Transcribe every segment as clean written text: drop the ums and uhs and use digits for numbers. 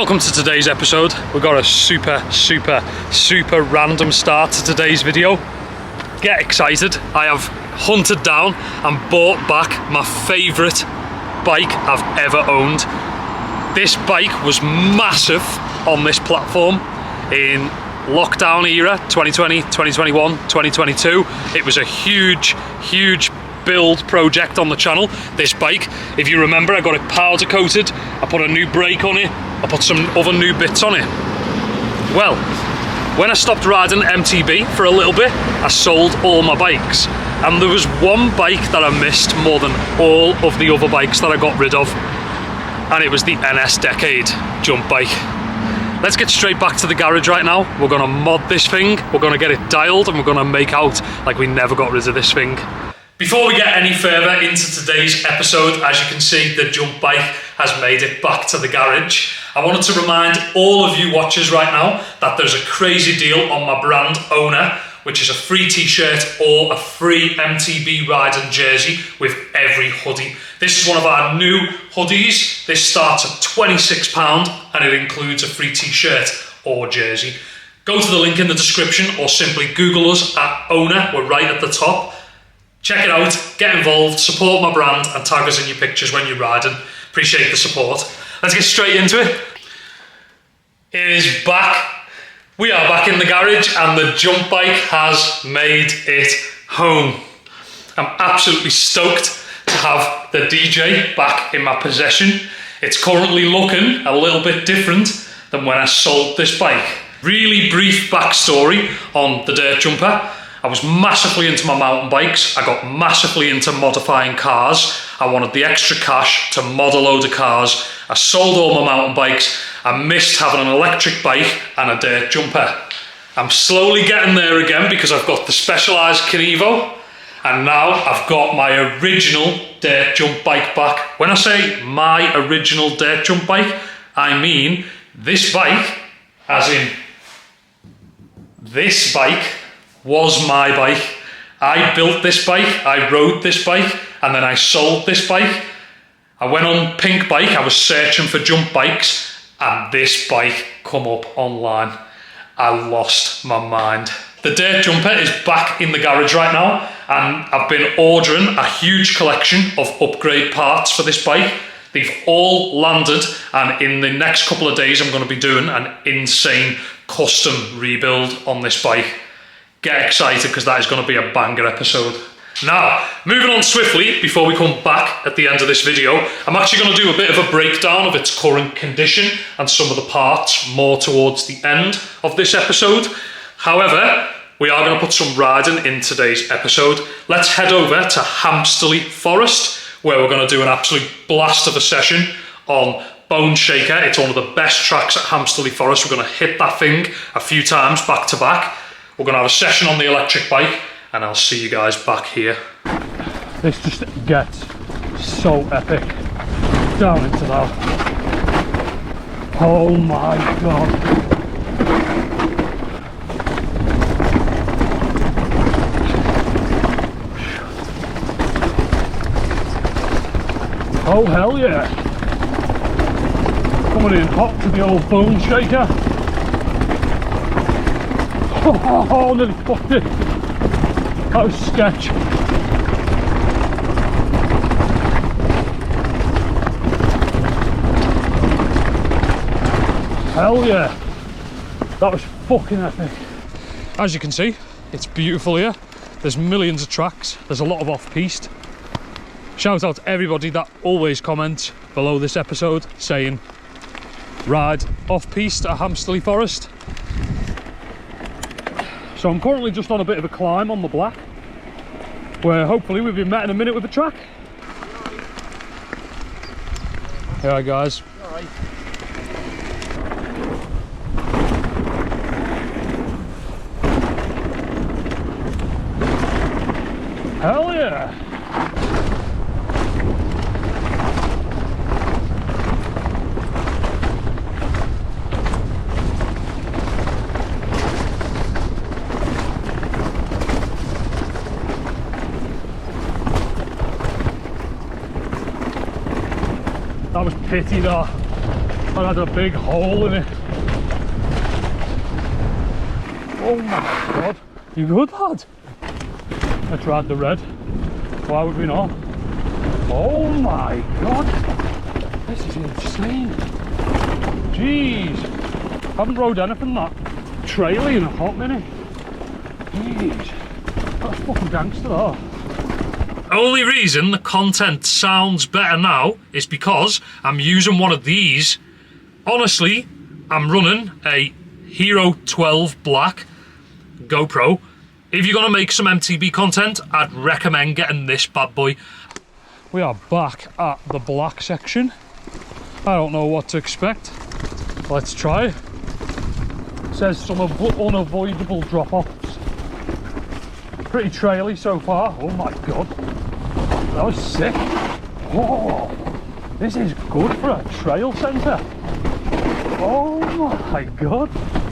Welcome to today's episode. We've got a super random start to today's video. Get excited. I have hunted down and bought back my favourite bike I've ever owned. This bike was massive on this platform in lockdown era, 2020, 2021, 2022. It was a huge build project on the channel. This bike, if you remember, I got it powder coated, I put a new brake on it, I put some other new bits on it. Well, when I stopped riding MTB for a little bit, I sold all my bikes, and there was one bike that I missed more than all of the other bikes that I got rid of, and it was the NS Decade jump bike. Let's get straight back to the garage right now. We're gonna mod this thing, we're gonna get it dialed, and we're gonna make out like we never got rid of this thing. Before we get any further into today's episode, as you can see, the jump bike has made it back to the garage. I wanted to remind all of you watchers right now that there's a crazy deal on my brand OWNA, which is a free t-shirt or a free MTB riding jersey with every hoodie. This is one of our new hoodies. This starts at £26 and it includes a free t-shirt or jersey. Go to the link in the description or simply Google us at OWNA. We're right at the top. Check it out, get involved, support my brand and tag us in your pictures when you're riding. Appreciate the support. Let's get straight into it. It is back. We are back in the garage and the jump bike has made it home. I'm absolutely stoked to have the DJ back in my possession. It's currently looking a little bit different than when I sold this bike. Really brief backstory on the dirt jumper. I was massively into my mountain bikes. I got massively into modifying cars. I wanted the extra cash to mod a load of cars. I sold all my mountain bikes. I missed having an electric bike and a dirt jumper. I'm slowly getting there again because I've got the Specialized Kenevo and now I've got my original dirt jump bike back. When I say my original dirt jump bike, I mean this bike, as in this bike was my bike. I built this bike, I rode this bike, and then I sold this bike. I went on Pink Bike, I was searching for jump bikes, and this bike come up online. I lost my mind. The dirt jumper is back in the garage right now, and I've been ordering a huge collection of upgrade parts for this bike. They've all landed, and in the next couple of days I'm going to be doing an insane custom rebuild on this bike. Get excited because that is going to be a banger episode. Now, moving on swiftly before we come back at the end of this video, I'm actually going to do a bit of a breakdown of its current condition and some of the parts more towards the end of this episode. However, we are going to put some riding in today's episode. Let's head over to Hampsterley Forest, where we're going to do an absolute blast of a session on Bone Shaker. It's one of the best tracks at Hampsterley Forest. We're going to hit that thing a few times back to back. We're going to have a session on the electric bike and I'll see you guys back here. This just gets so epic. Down into that. Oh my god. Oh hell yeah. Coming in hot to the old Bone Shaker. Oh, nearly fucked it. That was sketch. Hell yeah. That was fucking epic. As you can see, it's beautiful here. There's millions of tracks. There's a lot of off-piste. Shout out to everybody that always comments below this episode saying ride off-piste at Hampsterley Forest. So I'm currently just on a bit of a climb on the black, where hopefully we'll be met in a minute with the track. Alright guys. Alright. Hell yeah! That was pity that. I had a big hole in it. Oh my god. You good, lad? I tried the red. Why would we not? Oh my god. This is insane. Jeez. Haven't rode anything that traily in a hot minute. Jeez. That's fucking gangster, that. Only reason the content sounds better now is because I'm using one of these. Honestly, I'm running a Hero 12 Black GoPro. If you're gonna make some MTB content, I'd recommend getting this bad boy. We are back at the black section. I don't know what to expect. Let's try. It says some unavoidable drop-offs. Pretty traily so far. Oh my god. That was sick. Oh, this is good for a trail centre. Oh my god.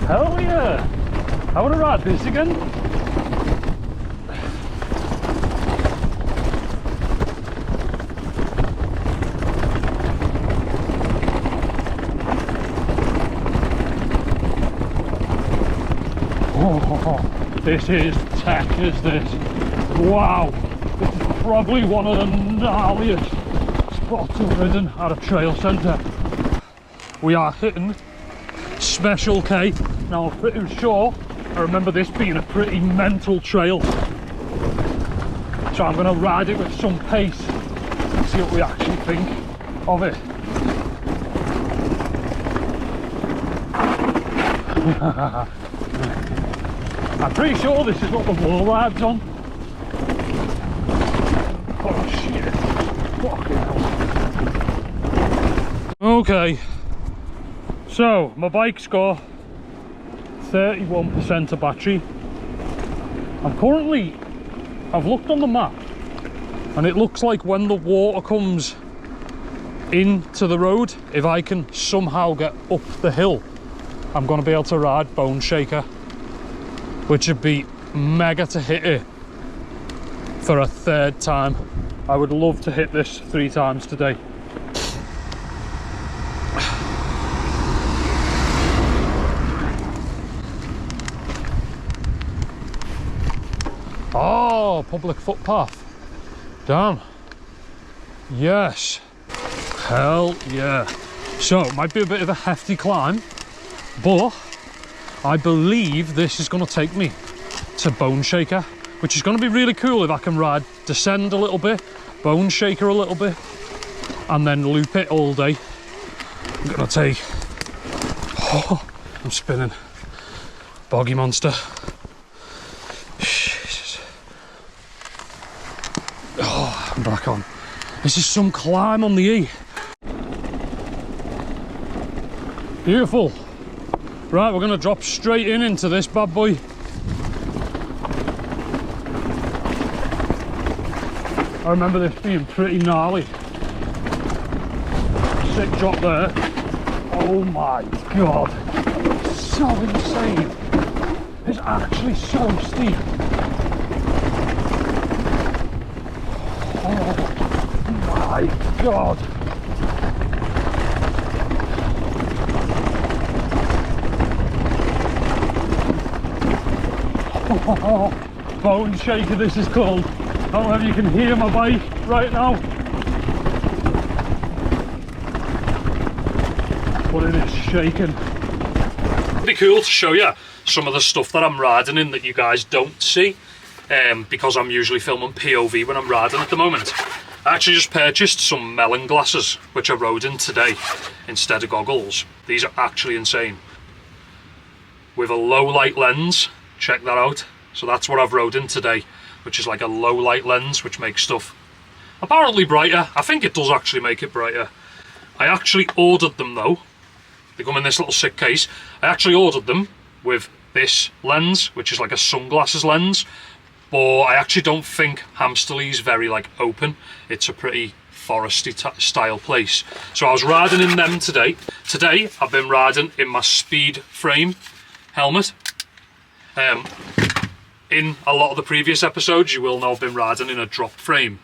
Hell yeah. I want to ride this again. Oh, this is tech, is this? Wow. This is probably one of the gnarliest spots I've ridden at a trail centre. We are hitting Special K. Now I'm pretty sure I remember this being a pretty mental trail. So I'm going to ride it with some pace and see what we actually think of it. I'm pretty sure this is what the wall ride's on. Oh shit. Fucking hell. Okay. So, my bike's got 31% of battery. I've looked on the map and it looks like when the water comes into the road, if I can somehow get up the hill, I'm going to be able to ride Bone Shaker, which would be mega to hit it for a third time. I would love to hit this 3 times today. Oh, public footpath. Damn. Yes. Hell yeah. So, it might be a bit of a hefty climb, but I believe this is going to take me to Bone Shaker, which is going to be really cool if I can ride Descend a little bit, Bone Shaker a little bit, and then loop it all day. I'm going to take... Oh, I'm spinning. Boggy monster. Jesus. Oh, I'm back on. This is some climb on the E. Beautiful. Right, we're going to drop straight into this bad boy. I remember this being pretty gnarly. Sick drop there. Oh my god. So insane. It's actually so steep. Oh my god. Oh, Bone Shaker this is called. I don't know if you can hear my bike right now, but it is shaking. It'd be cool to show you some of the stuff that I'm riding in that you guys don't see, because I'm usually filming POV when I'm riding at the moment. I actually just purchased some melon glasses, which I rode in today instead of goggles. These are actually insane. With a low light lens. Check that out. So that's what I've rode in today, which is like a low light lens, which makes stuff apparently brighter. I think it does actually make it brighter. I actually ordered them though. They come in this little sick case. I actually ordered them with this lens, which is like a sunglasses lens, but I actually don't think Hamsterley's very like open. It's a pretty foresty style place. So I was riding in them today. Today I've been riding in my speed frame helmet. In a lot of the previous episodes, you will know I've been riding in a drop frame.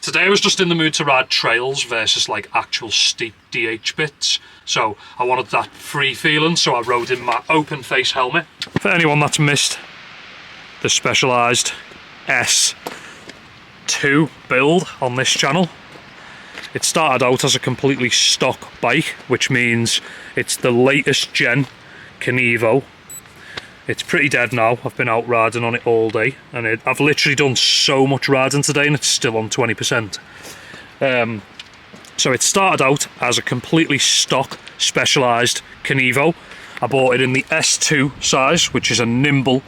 Today I was just in the mood to ride trails versus like actual steep DH bits. So I wanted that free feeling, so I rode in my open face helmet. For anyone that's missed the Specialized S2 build on this channel, it started out as a completely stock bike, which means it's the latest gen Kenevo. It's pretty dead now. I've been out riding on it all day, and I've literally done so much riding today and it's still on 20%. So it started out as a completely stock Specialized Kenevo. I bought it in the S2 size, which is a nimble,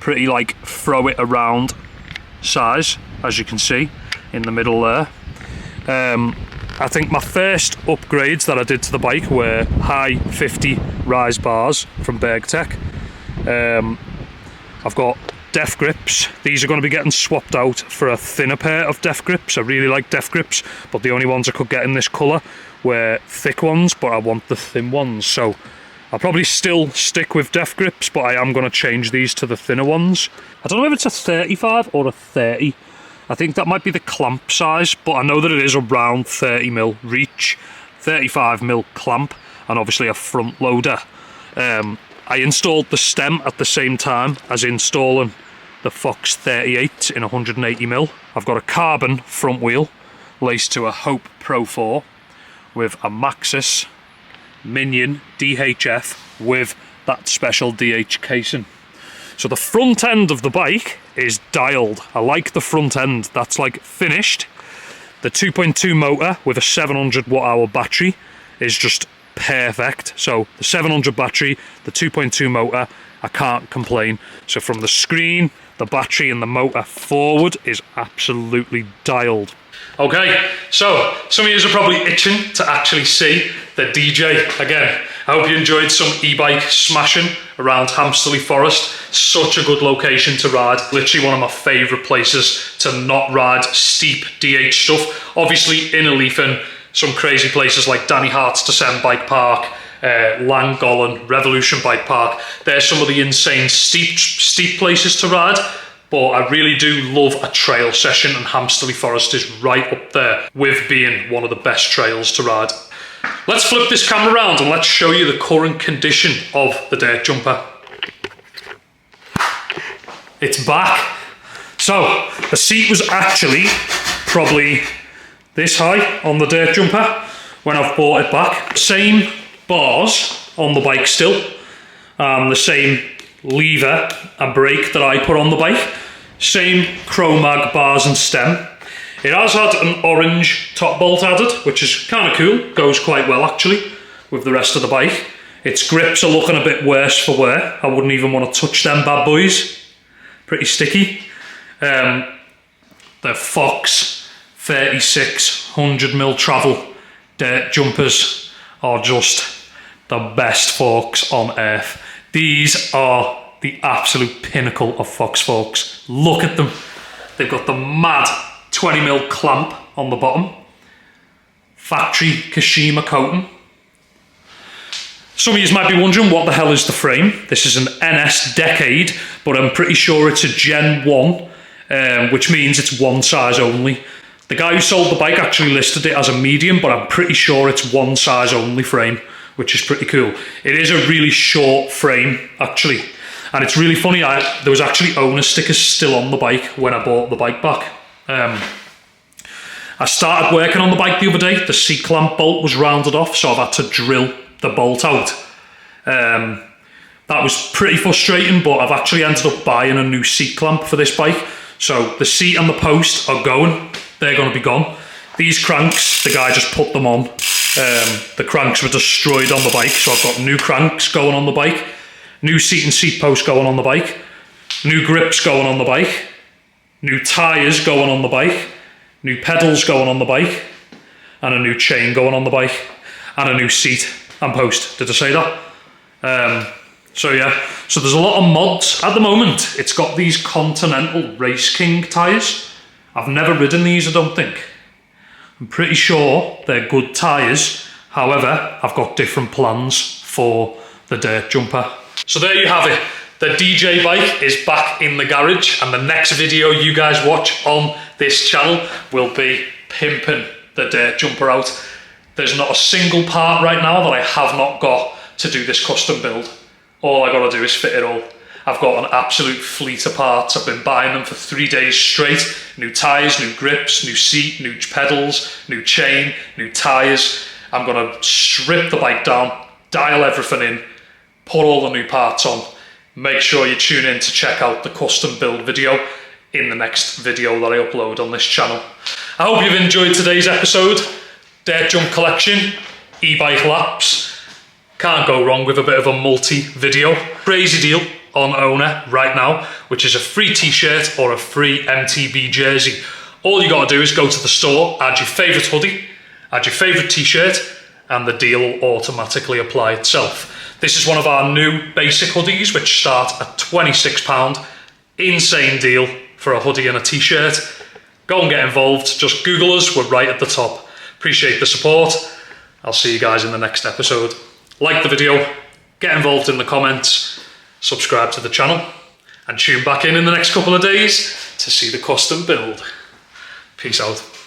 pretty like throw it around size, as you can see in the middle there. I think my first upgrades that I did to the bike were high 50 rise bars from BURGTEC. I've got def grips. These are going to be getting swapped out for a thinner pair of def grips. I really like def grips, but the only ones I could get in this colour were thick ones, but I want the thin ones, so I'll probably still stick with def grips, but I am going to change these to the thinner ones. I don't know if it's a 35 or a 30. I think that might be the clamp size, but I know that it is around 30mm reach, 35mm clamp, and obviously a front loader. I installed the stem at the same time as installing the Fox 38 in 180mm. I've got a carbon front wheel laced to a Hope Pro 4 with a Maxxis Minion DHF with that special DH casing. So the front end of the bike is dialed. I like the front end, that's like finished. The 2.2 motor with a 700 watt-hour battery is just perfect. So the 700 battery, the 2.2 motor, I can't complain. So from the screen, the battery and the motor forward is absolutely dialed. Okay, so some of you are probably itching to actually see the DJ again. I hope you enjoyed some e-bike smashing around Hampsterley Forest. Such a good location to ride. Literally one of my favourite places to not ride steep DH stuff. Obviously in Leafin, some crazy places like Danny Hart's Descent Bike Park, Llangollen, Revolution Bike Park. They're some of the insane steep places to ride. But I really do love a trail session, and Hampsterley Forest is right up there with being one of the best trails to ride. Let's flip this camera around and let's show you the current condition of the dirt jumper. It's back. So the seat was actually probably this high on the dirt jumper when I've brought it back. Same bars on the bike still, the same lever and brake that I put on the bike, same Chromag bars and stem. It has had an orange top bolt added, which is kind of cool, goes quite well actually with the rest of the bike. Its grips are looking a bit worse for wear. I wouldn't even want to touch them bad boys, pretty sticky. The Fox 3600mm travel dirt jumpers are just the best forks on earth. These are the absolute pinnacle of Fox forks. Look at them. They've got the mad 20mm clamp on the bottom. Factory Kashima coating. Some of you might be wondering what the hell is the frame. This is an NS Decade, but I'm pretty sure it's a Gen 1, which means it's one size only. The guy who sold the bike actually listed it as a medium, but I'm pretty sure it's one size only frame, which is pretty cool. It is a really short frame, actually. And it's really funny, there was actually OWNA stickers still on the bike when I bought the bike back. I started working on the bike the other day. The seat clamp bolt was rounded off, so I've had to drill the bolt out. That was pretty frustrating, but I've actually ended up buying a new seat clamp for this bike. So the seat and the post are going. They're going to be gone. These cranks, the guy just put them on. The cranks were destroyed on the bike, so I've got new cranks going on the bike, new seat and seat post going on the bike, new grips going on the bike, new tyres going on the bike, new pedals going on the bike, and a new chain going on the bike, and a new seat and post. Did I say that? So yeah, so there's a lot of mods. At the moment, it's got these Continental Race King tyres. I've never ridden these, I don't think. I'm pretty sure they're good tyres. However, I've got different plans for the dirt jumper. So there you have it. The DJ bike is back in the garage, and the next video you guys watch on this channel will be pimping the dirt jumper out. There's not a single part right now that I have not got to do this custom build. All I gotta do is fit it all. I've got an absolute fleet of parts. I've been buying them for 3 days straight. New tyres, new grips, new seat, new pedals, new chain, new tyres. I'm gonna strip the bike down, dial everything in, put all the new parts on. Make sure you tune in to check out the custom build video in the next video that I upload on this channel. I hope you've enjoyed today's episode. Dirt jump collection, e-bike laps. Can't go wrong with a bit of a multi-video. Crazy deal on OWNA right now, which is a free t-shirt or a free MTB jersey. All you gotta do is go to the store, add your favorite hoodie, add your favorite t-shirt, and the deal will automatically apply itself. This is one of our new basic hoodies, which start at £26. Insane deal for a hoodie and a t-shirt. Go and get involved. Just Google us, we're right at the top. Appreciate the support. I'll see you guys in the next episode. Like the video, get involved in the comments, subscribe to the channel, and tune back in the next couple of days to see the custom build. Peace out.